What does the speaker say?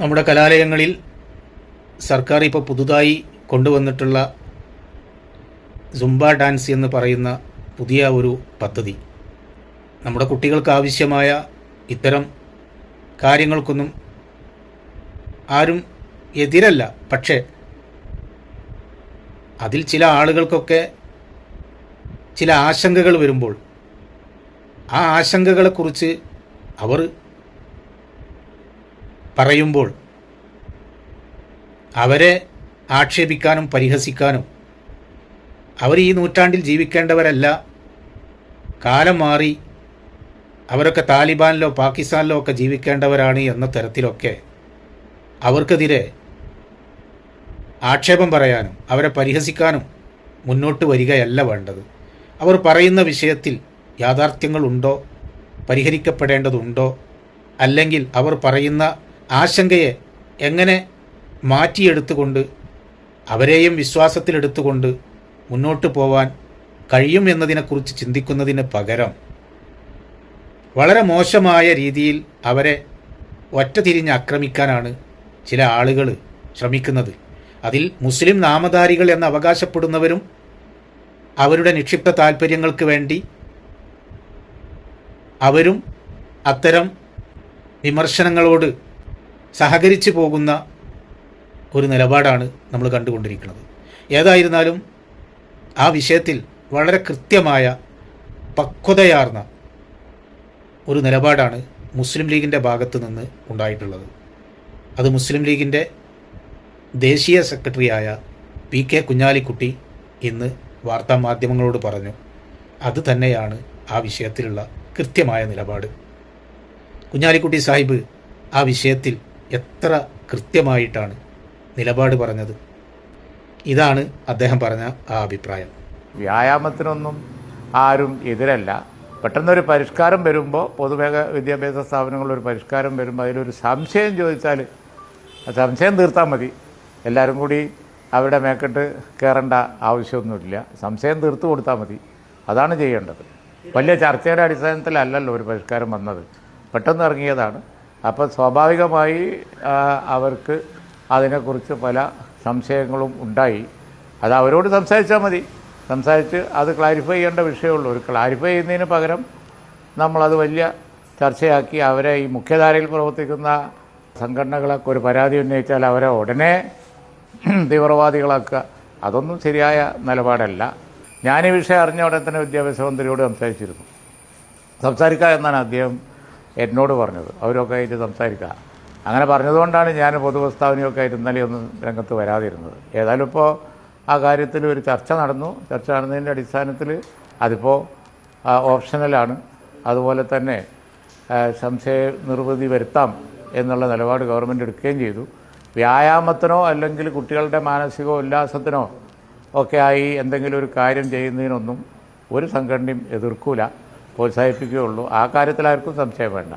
നമ്മുടെ കലാലയങ്ങളിൽ സർക്കാർ ഇപ്പോൾ പുതുതായി കൊണ്ടുവന്നിട്ടുള്ള സുംബ ഡാൻസ് എന്ന് പറയുന്ന പുതിയ ഒരു പദ്ധതി നമ്മുടെ കുട്ടികൾക്ക് ആവശ്യമായ ഇത്തരം കാര്യങ്ങൾക്കൊന്നും ആരും എതിരല്ല. പക്ഷേ അതിൽ ചില ആളുകൾക്കൊക്കെ ചില ആശങ്കകൾ വരുമ്പോൾ ആ ആശങ്കകളെക്കുറിച്ച് അവർ പറയുമ്പോൾ അവരെ ആക്ഷേപിക്കാനും പരിഹസിക്കാനും അവർ ഈ നൂറ്റാണ്ടിൽ ജീവിക്കേണ്ടവരല്ല, കാലം മാറി, അവരൊക്കെ താലിബാനിലോ പാകിസ്ഥാനിലോ ഒക്കെ ജീവിക്കേണ്ടവരാണ് എന്ന തരത്തിലൊക്കെ അവർക്കെതിരെ ആക്ഷേപം പറയാനും അവരെ പരിഹസിക്കാനും മുന്നോട്ട് വരികയല്ല വേണ്ടത്. അവർ പറയുന്ന വിഷയത്തിൽ യാഥാർത്ഥ്യങ്ങളുണ്ടോ, പരിഹരിക്കപ്പെടേണ്ടതുണ്ടോ, അല്ലെങ്കിൽ അവർ പറയുന്ന ആശങ്കയെ എങ്ങനെ മാറ്റിയെടുത്തുകൊണ്ട് അവരെയും വിശ്വാസത്തിലെടുത്തുകൊണ്ട് മുന്നോട്ട് പോവാൻ കഴിയും എന്നതിനെക്കുറിച്ച് ചിന്തിക്കുന്നതിന് പകരം വളരെ മോശമായ രീതിയിൽ അവരെ ഒറ്റതിരിഞ്ഞ് ആക്രമിക്കാനാണ് ചില ആളുകൾ ശ്രമിക്കുന്നത്. അതിൽ മുസ്ലിം നാമധാരികൾ എന്ന് അവകാശപ്പെടുന്നവരും അവരുടെ നിക്ഷിപ്ത താല്പര്യങ്ങൾക്ക് വേണ്ടി അവരും അത്തരം വിമർശനങ്ങളോട് സഹകരിച്ചു പോകുന്ന ഒരു നിലപാടാണ് നമ്മൾ കണ്ടുകൊണ്ടിരിക്കുന്നത്. ഏതായിരുന്നാലും ആ വിഷയത്തിൽ വളരെ കൃത്യമായ പക്വതയാർന്ന ഒരു നിലപാടാണ് മുസ്ലിം ലീഗിൻ്റെ ഭാഗത്തു നിന്ന് ഉണ്ടായിട്ടുള്ളത്. അത് മുസ്ലിം ലീഗിൻ്റെ ദേശീയ സെക്രട്ടറിയായ പി കെ കുഞ്ഞാലിക്കുട്ടി ഇന്ന് വാർത്താമാധ്യമങ്ങളോട് പറഞ്ഞു. അത് തന്നെയാണ് ആ വിഷയത്തിലുള്ള കൃത്യമായ നിലപാട്. കുഞ്ഞാലിക്കുട്ടി സാഹിബ് ആ വിഷയത്തിൽ എത്ര കൃത്യമായിട്ടാണ് നിലപാട് പറഞ്ഞത്. ഇതാണ് അദ്ദേഹം പറഞ്ഞ ആ അഭിപ്രായം. വ്യായാമത്തിനൊന്നും ആരും എതിരല്ല. പെട്ടെന്നൊരു പരിഷ്കാരം വരുമ്പോൾ, പൊതുമേഖല വിദ്യാഭ്യാസ സ്ഥാപനങ്ങളിലൊരു പരിഷ്കാരം വരുമ്പോൾ അതിലൊരു സംശയം ചോദിച്ചാൽ ആ സംശയം തീർത്താൽ മതി. എല്ലാവരും കൂടി അവിടെ മേക്കെട്ട് കയറേണ്ട ആവശ്യമൊന്നുമില്ല. സംശയം തീർത്തു കൊടുത്താൽ മതി. അതാണ് ചെയ്യേണ്ടത്. വലിയ ചർച്ചയുടെ അടിസ്ഥാനത്തിലല്ലല്ലോ ഒരു പരിഷ്കാരം വന്നത്, പെട്ടെന്ന് ഇറങ്ങിയതാണ്. അപ്പോൾ സ്വാഭാവികമായി അവർക്ക് അതിനെക്കുറിച്ച് പല സംശയങ്ങളും ഉണ്ടായി. അത് അവരോട് സംസാരിച്ചാൽ മതി. സംസാരിച്ച് അത് ക്ലാരിഫൈ ചെയ്യേണ്ട വിഷയമുള്ളൂ. ഒരു ക്ലാരിഫൈ ചെയ്യുന്നതിന് പകരം നമ്മളത് വലിയ ചർച്ചയാക്കി അവരെ ഈ മുഖ്യധാരയിൽ പ്രവർത്തിക്കുന്ന സംഘടനകളൊക്കെ ഒരു പരാതി ഉന്നയിച്ചാൽ അവരെ ഉടനെ തീവ്രവാദികളാക്കുക, അതൊന്നും ശരിയായ നിലപാടല്ല. ഞാൻ ഈ വിഷയം അറിഞ്ഞ ഉടനെ തന്നെ വിദ്യാഭ്യാസ മന്ത്രിയോട് സംസാരിച്ചിരുന്നു. സംസാരിക്കുക എന്നാണ് അദ്ദേഹം എന്നോട് പറഞ്ഞത്. അവരൊക്കെ ആയിട്ട് സംസാരിക്കുക. അങ്ങനെ പറഞ്ഞതുകൊണ്ടാണ് ഞാൻ പൊതുപ്രസ്താവനയൊക്കെ ആയിട്ട് ഇന്നലെ ഒന്നും രംഗത്ത് വരാതിരുന്നത്. ഏതായാലും ഇപ്പോൾ ആ കാര്യത്തിൽ ഒരു ചർച്ച നടന്നു. ചർച്ച നടന്നതിൻ്റെ അടിസ്ഥാനത്തിൽ അതിപ്പോൾ ഓപ്ഷണലാണ്. അതുപോലെ തന്നെ സംശയ നിർവൃതി വരുത്താം എന്നുള്ള നിലപാട് ഗവൺമെൻറ് എടുക്കുകയും ചെയ്തു. വ്യായാമത്തിനോ അല്ലെങ്കിൽ കുട്ടികളുടെ മാനസിക ഉല്ലാസത്തിനോ ഒക്കെ ആയി എന്തെങ്കിലും ഒരു കാര്യം ചെയ്യുന്നതിനൊന്നും ഒരു സംഘടനയും എതിർക്കൂല, പ്രോത്സാഹിപ്പിക്കുകയുള്ളൂ. ആ കാര്യത്തിൽ ആർക്കും സംശയം വേണ്ട.